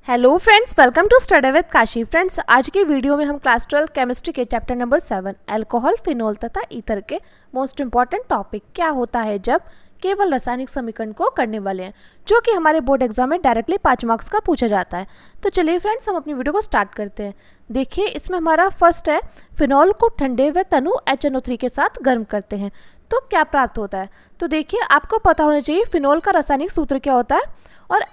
Hello friends, welcome to study with Kashi. Friends, आज की video में हम क्लास 12 केमिस्ट्री के चैप्टर नंबर 7 अल्कोहल, फिनोल तथा ईथर के मोस्ट इंपॉर्टेंट टॉपिक क्या होता है जब केवल रासायनिक समीकरण को करने वाले हैं, जो कि हमारे बोर्ड एग्जाम में डायरेक्टली 5 मार्क्स का पूछा जाता है। तो चलिए फ्रेंड्स, हम अपनी वीडियो को स्टार्ट करते हैं। देखिए, इसमें हमारा फर्स्ट है, फिनोल को ठंडे हुए तनु HNO3 के साथ गर्म करते हैं तो क्या प्राप्त होता है। तो देखिए, आपको पता होना चाहिए फिनोल का रासायनिक सूत्र क्या होता है और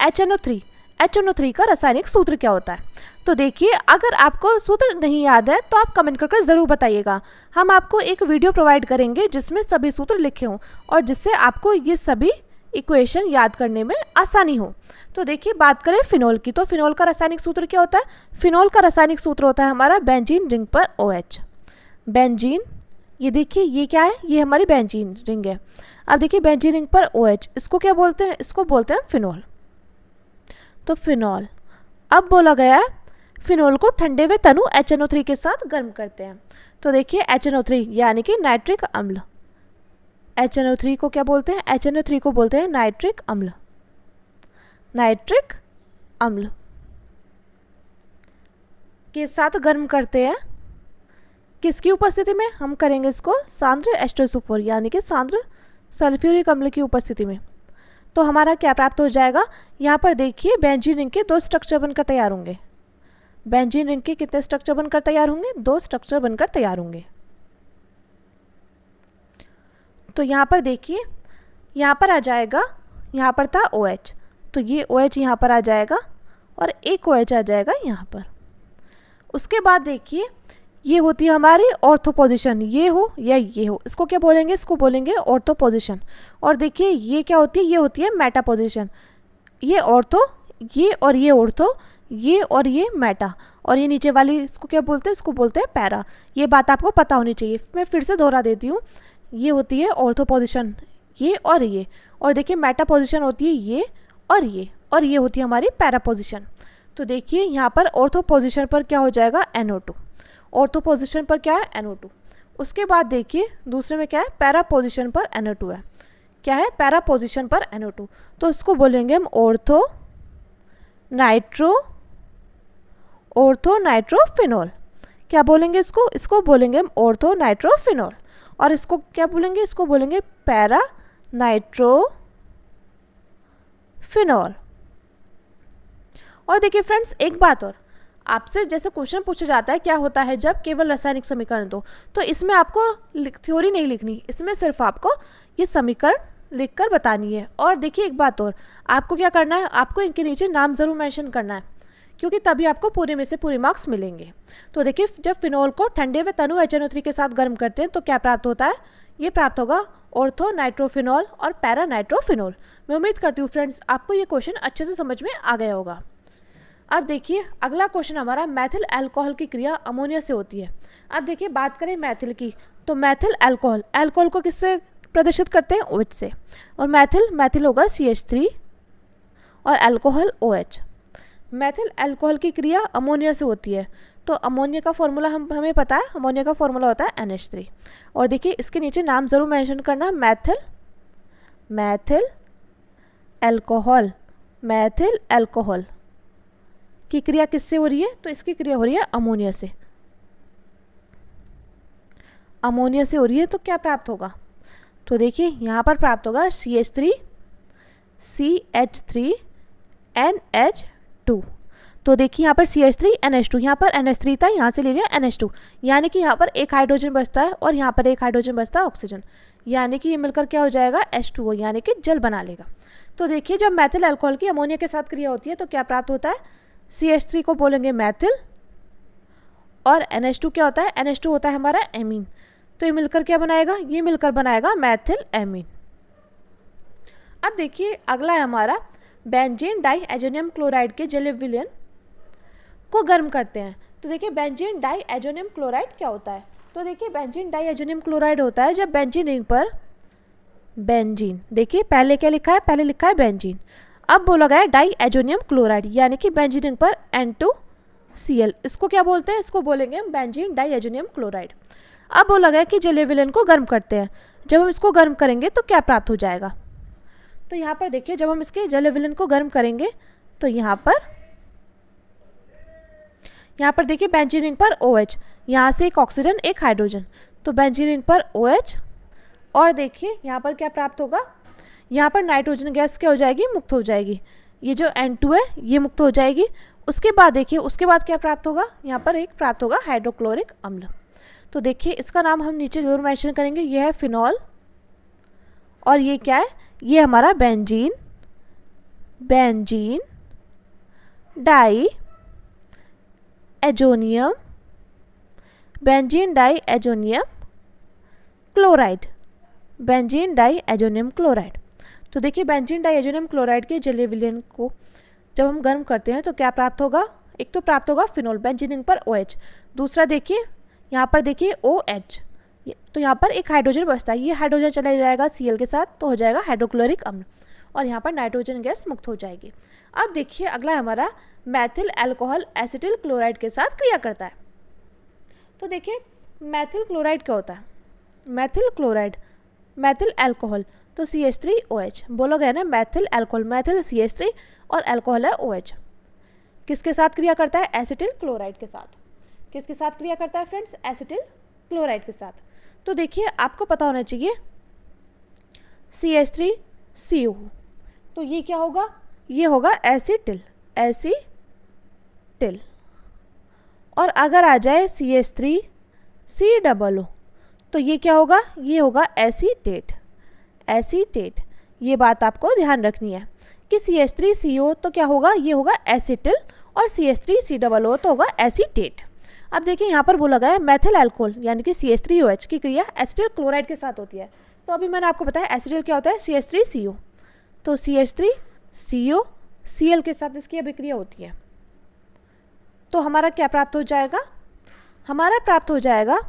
HNO3 का रासायनिक सूत्र क्या होता है। तो देखिए, अगर आपको सूत्र नहीं याद है तो आप कमेंट करके ज़रूर बताइएगा। हम आपको एक वीडियो प्रोवाइड करेंगे जिसमें सभी सूत्र लिखे हों और जिससे आपको ये सभी इक्वेशन याद करने में आसानी हो। तो देखिए, बात करें फिनोल की, तो फिनोल का रासायनिक सूत्र क्या होता है। फिनोल का रासायनिक सूत्र होता है हमारा बेंजीन रिंग पर OH। बेंजीन, ये देखिए, ये क्या है, ये हमारी बेंजीन रिंग है। अब देखिए, बेंजीन रिंग पर OH, इसको क्या बोलते हैं, इसको बोलते हैं फिनोल। तो फिनोल, अब बोला गया है फिनोल को ठंडे हुए तनु HNO3 के साथ गर्म करते हैं। तो देखिए, HNO3 यानी कि नाइट्रिक अम्ल। HNO3 को क्या बोलते हैं, HNO3 को बोलते हैं नाइट्रिक अम्ल। नाइट्रिक अम्ल के साथ गर्म करते हैं, किसकी उपस्थिति में, हम करेंगे इसको सांद्र H2SO4 यानी कि सांद्र सल्फ्यूरिक अम्ल की उपस्थिति में। तो हमारा क्या प्राप्त हो जाएगा, यहाँ पर देखिए बेंजीन रिंग के 2 स्ट्रक्चर बनकर तैयार होंगे। बेंजीन रिंग के कितने स्ट्रक्चर बनकर तैयार होंगे, 2 स्ट्रक्चर बनकर तैयार होंगे। तो यहाँ पर देखिए, यहाँ पर आ जाएगा, यहाँ पर था OH, तो ये OH यहाँ पर आ जाएगा और एक OH आ जाएगा यहाँ पर। उसके बाद देखिए, ये होती है हमारी ऑर्थो पोजीशन, ये हो या ये हो, इसको क्या बोलेंगे, इसको बोलेंगे ऑर्थो पोजीशन। और देखिए, ये क्या होती है, ये होती है मेटा पोजीशन। ये ऑर्थो, ये और ये ऑर्थो, ये और ये मेटा, और ये नीचे वाली इसको क्या बोलते हैं, इसको बोलते हैं पैरा। ये बात आपको पता होनी चाहिए। मैं फिर से दोहरा देती हूँ, ये होती है ऑर्थो पोजीशन, ये और ये, और देखिए मेटा पोजीशन होती है ये और ये, और ये होती है हमारी पैरा पोजीशन। तो देखिए, यहाँ पर ऑर्थो पोजीशन पर क्या हो जाएगा, NO2। ऑर्थो पोजीशन पर क्या है, NO2। उसके बाद देखिए, दूसरे में क्या है, पैरा पोजीशन पर NO2 है। क्या है, पैरा पोजीशन पर NO2, तो इसको बोलेंगे हम ऑर्थो नाइट्रोफिनोल। क्या बोलेंगे इसको, इसको बोलेंगे हम ऑर्थो नाइट्रोफिनोल। और इसको क्या बोलेंगे, इसको बोलेंगे पैरा नाइट्रोफिनोल। और देखिए फ्रेंड्स, एक बात और, आपसे जैसे क्वेश्चन पूछा जाता है क्या होता है जब केवल रासायनिक समीकरण दो, तो इसमें आपको थ्योरी नहीं लिखनी, इसमें सिर्फ आपको ये समीकरण लिखकर बतानी है। और देखिए, एक बात और, आपको क्या करना है, आपको इनके नीचे नाम ज़रूर मेंशन करना है, क्योंकि तभी आपको पूरे में से पूरे मार्क्स मिलेंगे। तो देखिए, जब फिनोल को ठंडे हुए तनु HNO3 के साथ गर्म करते हैं तो क्या प्राप्त होता है, ये प्राप्त होगा ऑर्थो नाइट्रोफिनोल और पैरा नाइट्रोफिनोल। मैं उम्मीद करती हूँ फ्रेंड्स, आपको ये क्वेश्चन अच्छे से समझ में आ गया होगा। अब देखिए, अगला क्वेश्चन हमारा, मैथिल अल्कोहल की क्रिया अमोनिया से होती है। अब देखिए, बात करें मैथिल की, तो मैथिल अल्कोहल, अल्कोहल को किससे प्रदर्शित करते हैं, OH से। और मैथिल होगा CH3 और अल्कोहल OH। मैथिल अल्कोहल की क्रिया अमोनिया से होती है, तो अमोनिया का फॉर्मूला हमें पता है, अमोनिया का फॉर्मूला होता है NH3। और देखिए, इसके नीचे नाम ज़रूर मेंशन करना, मैथिल अल्कोहल की क्रिया किससे हो रही है, तो इसकी क्रिया हो रही है अमोनिया से। अमोनिया से हो रही है तो क्या प्राप्त होगा, तो देखिए, यहाँ पर प्राप्त होगा CH3NH2। तो देखिए, यहाँ पर CH3NH2, यहाँ पर NH3 था, यहाँ से ले लिया NH2, यानी कि यहाँ पर एक हाइड्रोजन बचता है और यहाँ पर एक हाइड्रोजन बचता है ऑक्सीजन, यानी कि ये मिलकर क्या हो जाएगा, H2O, यानी कि जल बना लेगा। तो देखिए, जब मैथिल अल्कोहल की अमोनिया के साथ क्रिया होती है तो क्या प्राप्त होता है, CH3 को बोलेंगे मैथिल और NH2 क्या होता है, NH2 होता है हमारा एमीन। तो ये मिलकर क्या बनाएगा, ये मिलकर बनाएगा मैथिल एमीन। अब देखिए, अगला है हमारा, बेंजीन डाइएजोनियम क्लोराइड के जलीय विलयन को गर्म करते हैं। तो देखिए, बेंजीन डाइएजोनियम क्लोराइड क्या होता है, तो देखिए, बेंजीन डाइएजोनियम क्लोराइड होता है जब बेंजीन रिंग पर बेंजीन, देखिए पहले क्या लिखा है, पहले लिखा है बेंजीन, अब बोला गया डाइएजोनियम क्लोराइड यानी कि बेंजीन रिंग पर N2Cl, इसको क्या बोलते हैं, इसको बोलेंगे हम बेंजीन डाइएजोनियम क्लोराइड। अब बोला गया कि जलीय विलयन को गर्म करते हैं, जब हम इसको गर्म करेंगे तो क्या प्राप्त हो जाएगा। तो यहाँ पर देखिए, जब हम इसके जलीय विलयन को गर्म करेंगे तो यहाँ पर यहाँ पर देखिए बेंजीन रिंग पर OH, यहाँ से एक ऑक्सीजन एक हाइड्रोजन, तो बेंजीन रिंग पर OH। और देखिए यहाँ पर क्या प्राप्त होगा, यहाँ पर नाइट्रोजन गैस क्या हो जाएगी, मुक्त हो जाएगी। ये जो N2 है ये मुक्त हो जाएगी। उसके बाद देखिए उसके बाद क्या प्राप्त होगा, यहाँ पर एक प्राप्त होगा हाइड्रोक्लोरिक अम्ल। तो देखिए इसका नाम हम नीचे जरूर मेंशन करेंगे, ये है फिनॉल। और ये क्या है, ये हमारा benzene diazonium chloride, benzene diazonium chloride. तो देखिए बेंजीन डाई एजोनियम क्लोराइड के जलीय विलयन को जब हम गर्म करते हैं तो क्या प्राप्त होगा, एक तो प्राप्त होगा फिनॉल बेंजीन रिंग पर OH, दूसरा देखिए यहाँ पर देखिए OH, तो यहाँ पर एक हाइड्रोजन बचता है, ये हाइड्रोजन चला जाएगा Cl के साथ तो हो जाएगा हाइड्रोक्लोरिक अम्ल, और यहाँ पर नाइट्रोजन गैस मुक्त हो जाएगी। अब देखिए अगला हमारा मैथिल अल्कोहल एसिटिल क्लोराइड के साथ क्रिया करता है। तो देखिए मैथिल क्लोराइड क्या होता है, मैथिल अल्कोहल तो CH3OH, बोलोगे ना मैथिल अल्कोहल, मैथिल CH3 और अल्कोहल है OH। किसके साथ क्रिया करता है, एसिटिल क्लोराइड के साथ। किसके साथ क्रिया करता है फ्रेंड्स, एसिटिल क्लोराइड के साथ। तो देखिए आपको पता होना चाहिए CH3CO, तो ये क्या होगा, ये होगा एसिटिल। और अगर आ जाए CH3COO तो ये क्या होगा, ये होगा एसीटेट। ये बात आपको ध्यान रखनी है कि CH3CO तो क्या होगा, ये होगा एसिटिल, और CH3COO तो होगा एसीटेट। अब देखिए यहाँ पर बोला गया है मैथिल अल्कोहल यानी कि CH3OH की क्रिया एसिटिल क्लोराइड के साथ होती है। तो अभी मैंने आपको बताया एसिटिल क्या होता है, CH3CO, तो CH3CO Cl के साथ इसकी अभिक्रिया होती है। तो हमारा क्या प्राप्त हो जाएगा, हमारा प्राप्त हो जाएगा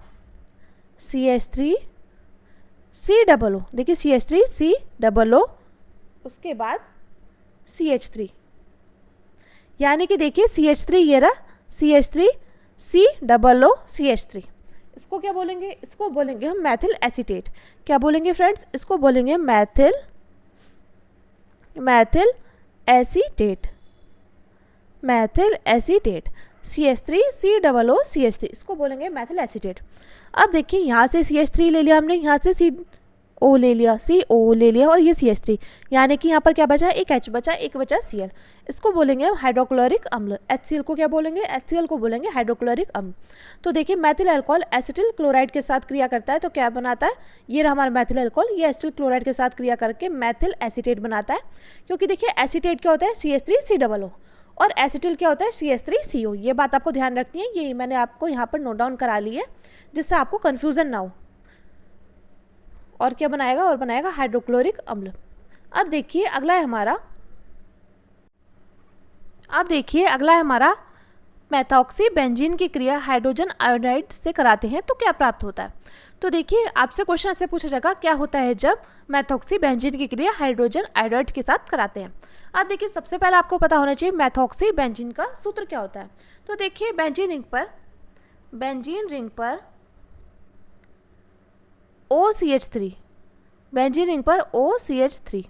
CH3COO। देखिए CH3COO, उसके बाद CH3, यानी कि देखिए CH3 ये रहा, CH3COO CH3। इसको क्या बोलेंगे, इसको बोलेंगे हम मैथिल एसीटेट। क्या बोलेंगे फ्रेंड्स, इसको बोलेंगे मैथिल एसीटेट, CH3COO CH3, इसको बोलेंगे मैथिल एसीटेट। अब देखिए यहाँ से CH3 ले लिया हमने, यहाँ से CO ले लिया, और ये CH3, यानी कि यहाँ पर क्या बचा, एक H बचा, एक बचा Cl, इसको बोलेंगे हाइड्रोक्लोरिक अम्ल। HCl को क्या बोलेंगे, HCl को बोलेंगे हाइड्रोक्लोरिक अम्ल। तो देखिए मैथिल अल्कोहल एसिटिल क्लोराइड के साथ क्रिया करता है तो क्या बनाता है, ये रहा हमारा मैथिल अल्कोहल, ये एसिटिल क्लोराइड के साथ क्रिया करके मैथिल एसीटेट बनाता है। क्योंकि देखिए एसीटेट क्या होता है, CH3COO, और एसिटिल क्या होता है, CH3CO। ये बात आपको ध्यान रखनी है, ये मैंने आपको यहाँ पर नोट डाउन करा ली है जिससे आपको कन्फ्यूज़न ना हो। और क्या बनाएगा, और बनाएगा हाइड्रोक्लोरिक अम्ल। अब देखिए अगला है हमारा मेथॉक्सी बेंजीन की क्रिया हाइड्रोजन आयोडाइड से कराते हैं तो क्या प्राप्त होता है। तो देखिए आपसे क्वेश्चन ऐसे पूछा जाएगा, क्या होता है जब मेथॉक्सी बेंजीन की क्रिया हाइड्रोजन आयोडाइड के साथ कराते हैं। अब देखिए सबसे पहले आपको पता होना चाहिए मेथॉक्सी बेंजीन का सूत्र क्या होता है। तो देखिए बेंजीन रिंग पर OCH3, बेंजीन रिंग पर OCH3,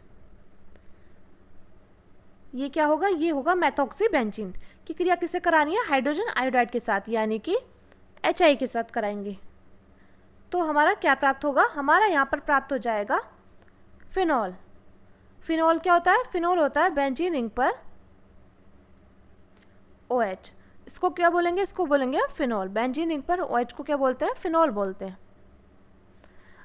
ये क्या होगा, ये होगा मेथॉक्सी बेंजीन की क्रिया किससे करानी है, हाइड्रोजन आयोडाइड के साथ, यानी कि HI के साथ कराएंगे। तो हमारा क्या प्राप्त होगा, हमारा यहाँ पर प्राप्त हो जाएगा फिनॉल। फिनॉल क्या होता है, फिनॉल होता है बेंजीन रिंग पर OH, इसको क्या बोलेंगे, इसको बोलेंगे फिनॉल। बेंजीन रिंग पर OH को क्या बोलते हैं, फिनॉल बोलते हैं।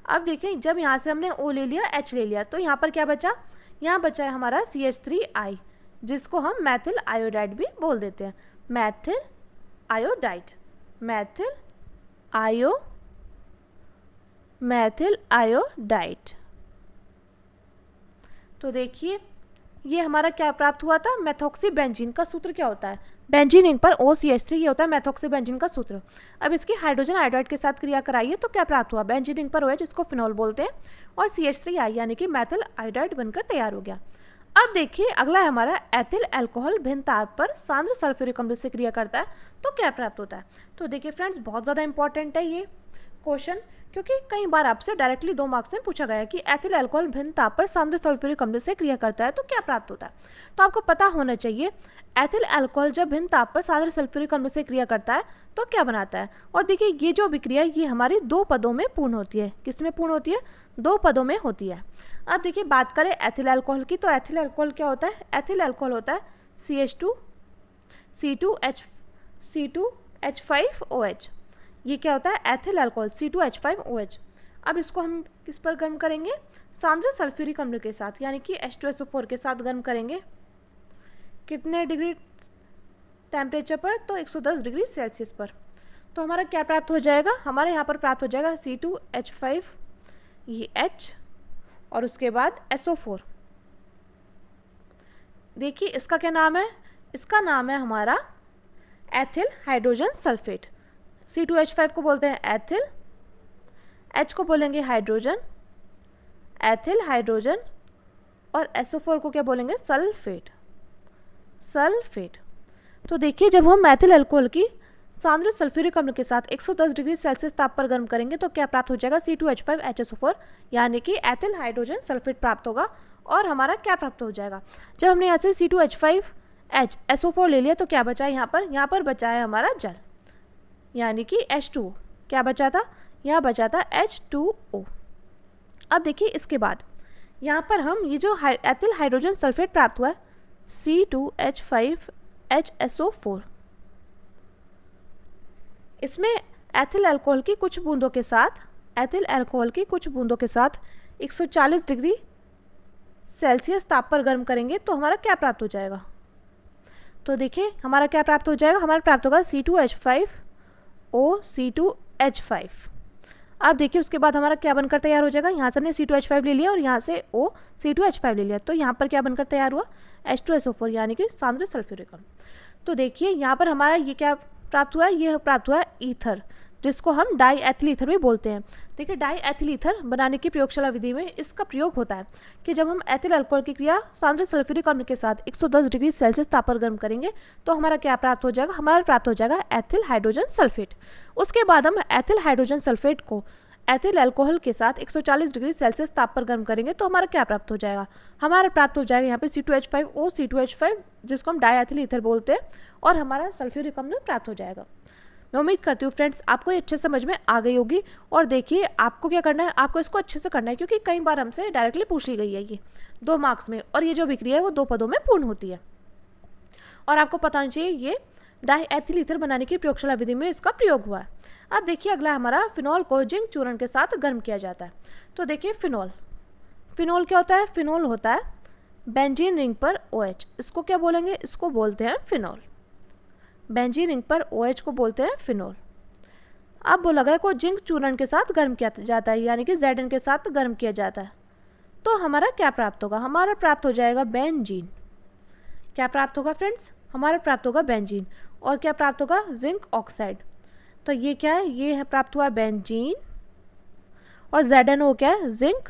अब देखिए जब यहाँ से हमने O ले लिया, H ले लिया, तो यहाँ पर क्या बचा, यहाँ बचा है हमारा CH3I, जिसको हम मैथिल आयोडाइड भी बोल देते हैं, मैथिल आयोडाइड। तो देखिए ये हमारा क्या प्राप्त हुआ था, मेथॉक्सी बेंजीन का सूत्र क्या होता है, बेंजीन रिंग पर OCH3, ये होता है मेथॉक्सी बेंजीन का सूत्र। अब इसकी हाइड्रोजन आयोडाइड के साथ क्रिया कराइए तो क्या प्राप्त हुआ, बेंजीन रिंग पर OH, इसको फिनॉल बोलते हैं, और CH3I यानी कि मैथिल आयोडाइड बनकर तैयार हो गया। अब देखिए अगला है हमारा एथिल अल्कोहल भिन्न ताप पर सांद्र सल्फ्यूरिक अम्ल से क्रिया करता है तो क्या प्राप्त होता है। तो देखिए फ्रेंड्स बहुत ज़्यादा इंपॉर्टेंट है ये, क्वेश्चन, क्योंकि कई बार आपसे डायरेक्टली 2 मार्क्स में पूछा गया है कि एथिल अल्कोहल भिन्न ताप पर सांद्र सल्फ्यूरिक अम्ल से क्रिया करता है तो क्या प्राप्त होता है। तो आपको पता होना चाहिए एथिल अल्कोहल जब भिन्न ताप पर सांद्र सल्फ्यूरिक अम्ल से क्रिया करता है तो क्या बनाता है। और देखिए ये जो अभिक्रिया ये हमारी 2 पदों में पूर्ण होती है। किस में पूर्ण होती है? 2 पदों में होती है। अब देखिए बात करें एथिल अल्कोहल की, तो एथिल अल्कोहल क्या होता है? एथिल अल्कोहल होता है CH2 C2H5OH। ये क्या होता है? Ethyl alcohol C2H5OH। अब इसको हम किस पर गर्म करेंगे? सांद्र सल्फ्यूरिक अम्ल के साथ, यानी कि H2SO4 के साथ गर्म करेंगे। कितने डिग्री टेम्परेचर पर? तो 110 डिग्री सेल्सियस पर। तो हमारा क्या प्राप्त हो जाएगा? हमारे यहाँ पर प्राप्त हो जाएगा C2H5 ये H और उसके बाद SO4। देखिए इसका क्या नाम है? इसका नाम है हमारा एथिल हाइड्रोजन सल्फेट। C2H5 को बोलते हैं एथिल, H को बोलेंगे हाइड्रोजन, एथिल हाइड्रोजन, और SO4 को क्या बोलेंगे? सल्फेट। तो देखिए जब हम एथिल अल्कोहल की सांद्र सल्फ्यूरिक अम्ल के साथ 110 डिग्री सेल्सियस ताप पर गर्म करेंगे तो क्या प्राप्त हो जाएगा? C2H5HSO4, यानी कि एथिल हाइड्रोजन सल्फेट प्राप्त होगा। और हमारा क्या प्राप्त हो जाएगा? जब हमने यहाँ से C2H5HSO4 ले लिया तो क्या बचा है यहाँ पर? यहाँ पर बचा है हमारा जल, यानी कि H2O। क्या बचा था? यहाँ बचा था H2O। अब देखिए इसके बाद यहाँ पर हम ये जो एथिल हाइड्रोजन सल्फेट प्राप्त हुआ है C2H5HSO4, इसमें एथिल अल्कोहल की कुछ बूंदों के साथ 140 डिग्री सेल्सियस ताप पर गर्म करेंगे तो हमारा क्या प्राप्त हो जाएगा? तो देखिए हमारा क्या प्राप्त हो जाएगा? हमारा प्राप्त होगा C2H5O C2H5। अब देखिए उसके बाद हमारा क्या बनकर तैयार हो जाएगा? यहाँ से हमने C2H5 ले लिया और यहाँ से O C2H5 ले लिया, तो यहाँ पर क्या बनकर तैयार हुआ? H2SO4, यानी कि सांद्र सल्फ्यूरिक अम्ल। तो देखिए यहाँ पर हमारा ये क्या प्राप्त हुआ है? ये प्राप्त हुआ है ईथर, जिसको हम डाई एथिल ईथर भी बोलते हैं। देखिए डाई एथिल ईथर बनाने की प्रयोगशाला विधि में इसका प्रयोग होता है कि जब हम एथिल अल्कोहल की क्रिया सांद्र सल्फ्यूरिक अम्ल के साथ 110 डिग्री सेल्सियस ताप पर गर्म करेंगे तो हमारा क्या प्राप्त हो जाएगा? हमारा प्राप्त हो जाएगा एथिल हाइड्रोजन सल्फेट। उसके बाद हम एथिल हाइड्रोजन सल्फेट को एथिल अल्कोहल के साथ 140 डिग्री सेल्सियस ताप पर गर्म करेंगे तो हमारा क्या प्राप्त हो जाएगा? हमारा प्राप्त हो जाएगा यहाँ पे C2H5O C2H5, जिसको हम डाई एथिल ईथर बोलते हैं, और हमारा सल्फ्यूरिक अम्ल प्राप्त हो जाएगा। मैं उम्मीद करती हूँ फ्रेंड्स आपको ये अच्छे समझ में आ गई होगी। और देखिए आपको क्या करना है? आपको इसको अच्छे से करना है, क्योंकि कई बार हमसे डायरेक्टली पूछ ली गई है ये 2 मार्क्स में, और ये जो अभिक्रिया है वो 2 पदों में पूर्ण होती है। और आपको पता होना चाहिए ये डाई एथिल ईथर बनाने की प्रयोगशाला विधि में इसका प्रयोग हुआ है। अब देखिए अगला हमारा फिनॉल को जिंक चूर्ण के साथ गर्म किया जाता है। तो देखिए फिनॉल क्या होता है? फिनॉल होता है बेंजीन रिंग पर OH। इसको क्या बोलेंगे? इसको बोलते हैं फिनॉल। बेंजीन रिंग पर OH को बोलते हैं फिनॉल। अब बोला गया को जिंक चूर्ण के साथ गर्म किया जाता है, यानी कि Zn के साथ गर्म किया जाता है, तो हमारा क्या प्राप्त होगा? हमारा प्राप्त हो जाएगा बेंजीन। क्या प्राप्त होगा फ्रेंड्स? हमारा प्राप्त होगा बेंजीन। और क्या प्राप्त होगा? Zinc oxide. तो ये क्या है? ये है प्राप्त हुआ बेंजीन, और ZnO क्या है? Zinc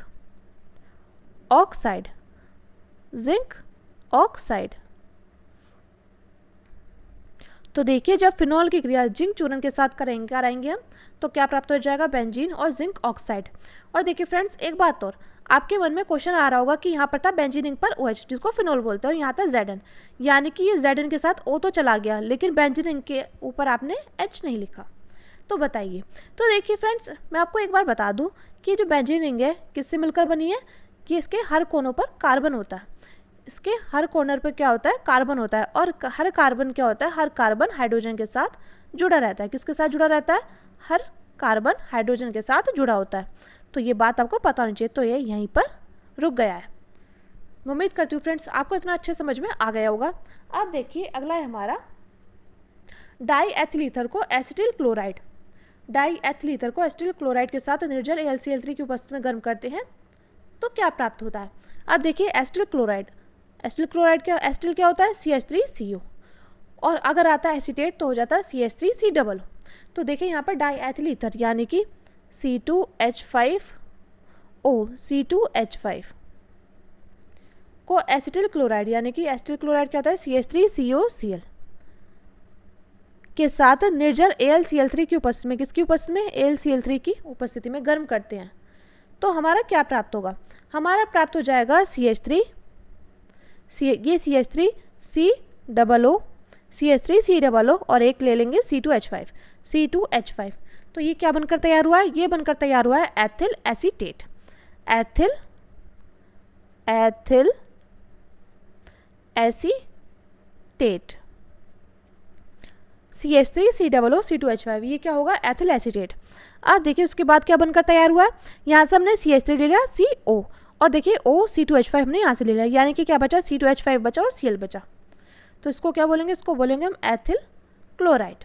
oxide. तो देखिए जब फिनॉल की क्रिया जिंक चूर्ण के साथ कराएंगे हम तो क्या प्राप्त हो जाएगा? बेंजीन और जिंक ऑक्साइड। और देखिए फ्रेंड्स एक बात और, आपके मन में क्वेश्चन आ रहा होगा कि यहाँ पर था बेंजीन रिंग पर OH, जिसको फिनॉल बोलते हैं, और यहाँ था Zn, यानी कि ये Zn के साथ O तो चला गया, लेकिन बेंजीन रिंग के ऊपर आपने H नहीं लिखा। तो बताइए। तो देखिए फ्रेंड्स मैं आपको एक बार बता दूं कि जो बेंजीन रिंग है किससे मिलकर बनी है? कि इसके हर कोनों पर कार्बन होता है। इसके हर कॉर्नर पर क्या होता है? कार्बन होता है। और हर कार्बन क्या होता है? हर कार्बन हाइड्रोजन के साथ जुड़ा रहता है। किसके साथ जुड़ा रहता है? हर कार्बन हाइड्रोजन के साथ जुड़ा होता है। तो ये बात आपको पता होनी चाहिए। तो ये यहीं पर रुक गया है। मैं उम्मीद करती हूँ फ्रेंड्स आपको इतना अच्छे समझ में आ गया होगा। अब देखिए अगला है हमारा डाई एथिल ईथर को acetyl chloride. Die ethyl ether को एसिटिल क्लोराइड के साथ निर्जल AlCl3 की उपस्थिति में गर्म करते हैं तो क्या प्राप्त होता है? अब देखिए एसिटिल क्लोराइड क्या, एसिटिल क्या होता है? CH3CO, और अगर आता है एसीटेट तो हो जाता है CH3C। तो देखिए यहाँ पर डाई एथिल ईथर यानी कि C2H5O C2H5 को एसिटिल क्लोराइड, यानी कि एसिटिल क्लोराइड क्या होता है? CH3COCl के साथ निर्जल AlCl3 की उपस्थिति में, किसकी उपस्थिति में, AlCl3 की उपस्थिति में गर्म करते हैं, तो हमारा क्या प्राप्त होगा, हमारा प्राप्त हो जाएगा CH3, ये CH3 COO, CH3 COO और एक ले लेंगे C2H5। तो ये क्या बनकर तैयार हुआ है, ये बनकर तैयार हुआ है ethyl acetate, ethyl acetate, CH3 COO C2H5, ये क्या होगा, एथिल एसीटेट। अब देखिए उसके बाद क्या बनकर तैयार हुआ है, यहाँ से हमने CH3 ले लिया, CO, और देखिए O C2H5 हमने यहाँ से ले लिया, यानी कि क्या बचा, C2H5 बचा और Cl बचा, तो इसको क्या बोलेंगे, इसको बोलेंगे हम एथिल क्लोराइड।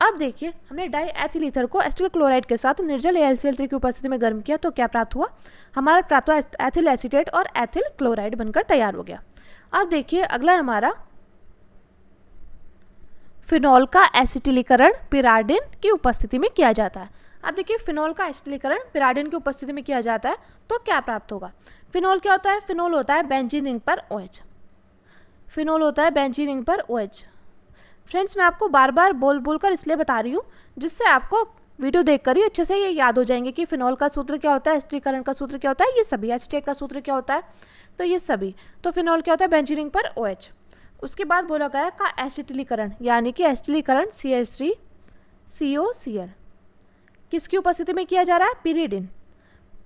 अब देखिए हमने डाई एथिल ईथर को एसिटिल क्लोराइड के साथ निर्जल AlCl3 की उपस्थिति में गर्म किया, तो क्या प्राप्त हुआ, हमारा प्राप्त हुआ एथिल एसीटेट और एथिल क्लोराइड बनकर तैयार हो गया। अब देखिए अगला हमारा फिनॉल का एसिटिलीकरण पिराडिन की उपस्थिति में किया जाता है। अब देखिए फिनॉल का एसिटिलीकरण पिराडिन की उपस्थिति में किया जाता है, तो क्या प्राप्त होगा, फिनॉल क्या होता है, फिनॉल होता है बेंजीन रिंग पर OH, फिनॉल होता है बेंजीन रिंग पर OH। फ्रेंड्स मैं आपको बार बार बोलकर इसलिए बता रही हूँ जिससे आपको वीडियो देखकर ही अच्छे से ये याद हो जाएंगे कि फिनॉल का सूत्र क्या होता है, एसिटिलीकरण का सूत्र क्या होता है, ये सभी, एसीटेट का सूत्र क्या होता है, तो ये सभी, तो फिनॉल क्या होता है बेंजीन रिंग पर OH। उसके बाद बोला गया का एसिटिलीकरण, यानी कि एसिटिलीकरण CH3 COCl किसकी उपस्थिति में किया जा रहा है,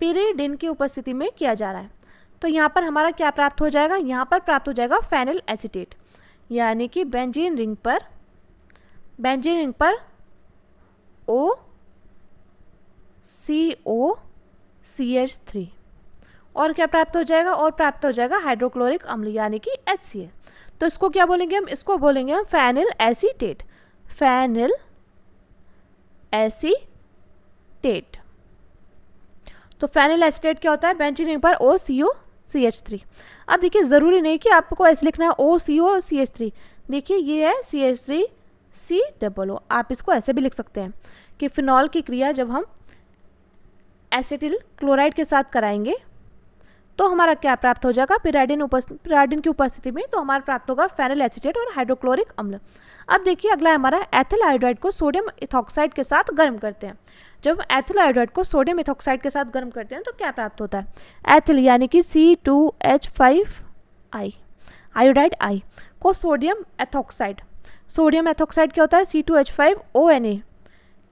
पिरिडिन की उपस्थिति में किया जा रहा है, तो यहाँ पर हमारा क्या प्राप्त हो जाएगा, यहाँ पर प्राप्त हो जाएगा फेनिल एसीटेट, यानी कि बेंजीन रिंग पर OCOCH3, और क्या प्राप्त हो जाएगा, और प्राप्त हो जाएगा हाइड्रोक्लोरिक अम्ल यानी कि HCl, तो इसको क्या बोलेंगे हम, इसको बोलेंगे हम फेनिल एसीटेट, फेनिल एसीटेट। तो फेनिल एसीटेट क्या होता है, बेंजीन रिंग पर OCOCH3। अब देखिए ज़रूरी नहीं कि आपको ऐसे लिखना है OCOCH3, देखिए ये है CH3COO, आप इसको ऐसे भी लिख सकते हैं कि फिनॉल की क्रिया जब हम एसिटिल क्लोराइड के साथ कराएंगे तो हमारा क्या प्राप्त हो जाएगा, पिराडिन की उपस्थिति में, तो हमारा प्राप्त होगा फेनिल एसीटेट और हाइड्रोक्लोरिक अम्ल। अब देखिए अगला हमारा एथिल आयोडाइड को सोडियम इथॉक्साइड के साथ गर्म करते हैं। जब एथिल आयोडाइड को सोडियम इथॉक्साइड के साथ गर्म करते हैं तो क्या प्राप्त होता है, एथिल यानी कि C2H5 आयोडाइड I को सोडियम एथॉक्साइड क्या होता है, C2H5ONa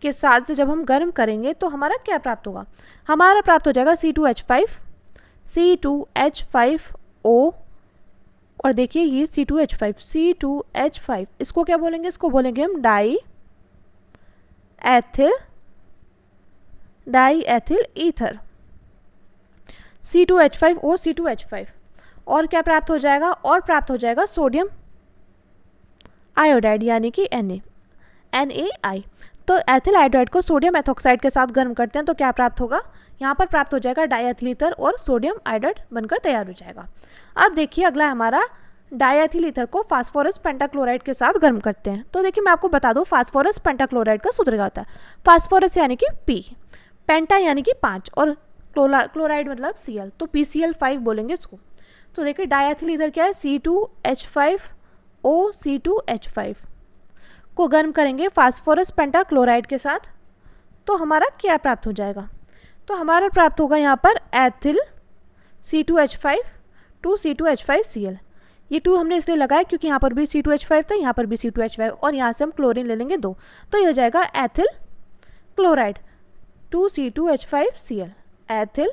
के साथ जब हम गर्म करेंगे तो हमारा क्या प्राप्त होगा, हमारा प्राप्त हो जाएगा C2H5O, और देखिए ये C2H5, इसको क्या बोलेंगे, इसको बोलेंगे हम die ethyl ether, C2H5O C2H5, और क्या प्राप्त हो जाएगा, और प्राप्त हो जाएगा सोडियम आयोडाइड यानी कि NaI। तो एथिल आयोडाइड को सोडियम एथॉक्साइड के साथ गर्म करते हैं तो क्या प्राप्त होगा, यहाँ पर प्राप्त हो जाएगा डाईएथिल ईथर और सोडियम आयोडाइड बनकर तैयार हो जाएगा। अब देखिए अगला हमारा डाईएथिल ईथर को फास्फोरस पेंटाक्लोराइड के साथ गर्म करते हैं। तो देखिए मैं आपको बता दूं फास्फोरस पेंटाक्लोराइड का सूत्र क्या होता है, फास्फोरस यानी कि P, पेंटा यानी कि 5 और क्लोराइड मतलब Cl, तो PCl5 बोलेंगे इसको। तो देखिए डाईएथिल ईथर क्या है, C2H5O C2H5 को गर्म करेंगे फास्फोरस पेंटाक्लोराइड के साथ तो हमारा क्या प्राप्त हो जाएगा, तो हमारा प्राप्त होगा यहाँ पर एथिल C2H5 2 C2H5Cl। ये 2 हमने इसलिए लगाया क्योंकि यहाँ पर भी C2H5 था, यहाँ पर भी C2H5 और यहाँ से हम क्लोरीन ले लेंगे 2, तो ये हो जाएगा ethyl chloride 2 C2H5Cl, ethyl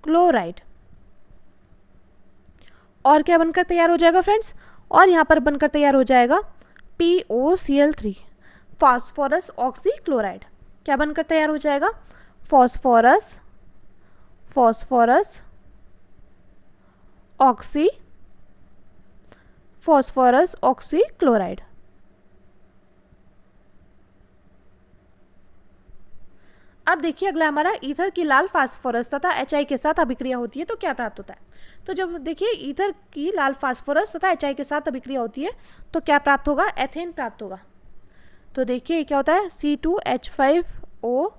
chloride. और क्या बनकर तैयार हो जाएगा फ्रेंड्स, और यहाँ पर बनकर तैयार हो जाएगा POCl3 फास्फोरस ऑक्सीक्लोराइड। क्या बनकर तैयार हो जाएगा, फास्फोरस ऑक्सीक्लोराइड। अब देखिए अगला हमारा ईथर की लाल फास्फोरस तथा HI के साथ अभिक्रिया होती है तो क्या प्राप्त होता है। तो जब देखिए ईथर की लाल फास्फोरस तथा HI के साथ अभिक्रिया होती है तो क्या प्राप्त होगा, एथेन प्राप्त होगा। तो देखिए क्या होता है, C2H5O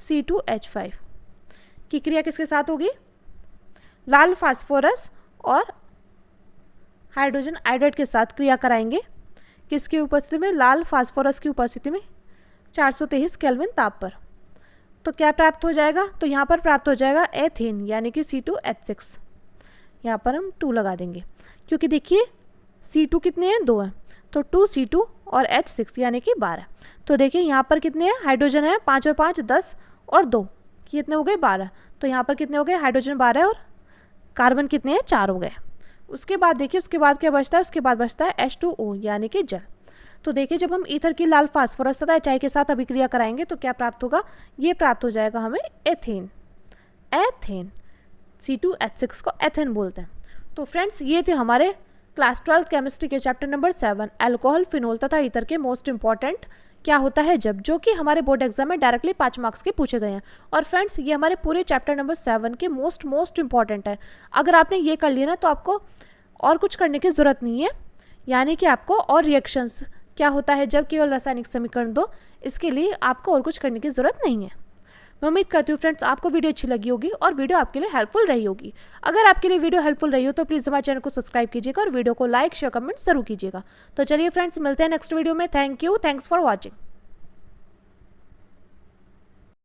C2H5 की क्रिया किसके साथ होगी, लाल फास्फोरस और हाइड्रोजन आयोडाइड के साथ क्रिया कराएंगे। किसकी उपस्थिति में? लाल फास्फोरस की उपस्थिति में 423 केल्विन ताप पर। तो क्या प्राप्त हो जाएगा? तो यहाँ पर प्राप्त हो जाएगा एथेन यानी कि C2H6। यहाँ पर हम 2 लगा देंगे क्योंकि देखिए C2 कितने हैं? 2 हैं, तो 2C2 और H6 यानी कि 12। तो देखिए यहाँ पर कितने हैं? हाइड्रोजन है 5 और 5 10 और 2 कितने हो गए? 12। तो यहाँ पर कितने हो गए? हाइड्रोजन 12 और कार्बन कितने हैं? 4 हो गए। उसके बाद देखिए उसके बाद क्या बचता है? उसके बाद बचता है H2O यानी कि जल। तो देखिए जब हम ईथर की लाल फास्फोरस तथा HI के साथ अभिक्रिया कराएंगे तो क्या प्राप्त होगा? ये प्राप्त हो जाएगा हमें एथेन। एथेन C2H6 को एथेन बोलते हैं। तो फ्रेंड्स ये थे हमारे क्लास 12 केमिस्ट्री के चैप्टर नंबर 7 अल्कोहल, फिनोल तथा ईथर के मोस्ट इंपॉर्टेंट क्या होता है जब, जो कि हमारे बोर्ड एग्जाम में डायरेक्टली 5 मार्क्स के पूछे गए हैं। और फ्रेंड्स ये हमारे पूरे चैप्टर नंबर 7 के मोस्ट इंपॉर्टेंट है। अगर आपने ये कर लिया ना तो आपको और कुछ करने की ज़रूरत नहीं है, यानी कि आपको और रिएक्शंस क्या होता है जब केवल रासायनिक समीकरण दो, इसके लिए आपको और कुछ करने की ज़रूरत नहीं है। मैं उम्मीद करती हूँ फ्रेंड्स आपको वीडियो अच्छी लगी होगी और वीडियो आपके लिए हेल्पफुल रही होगी। अगर आपके लिए वीडियो हेल्पफुल रही हो तो प्लीज़ हमारे चैनल को सब्सक्राइब कीजिएगा और वीडियो को लाइक शेयर कमेंट जरूर कीजिएगा। तो चलिए फ्रेंड्स मिलते हैं नेक्स्ट वीडियो में। Thank you, thanks for watching.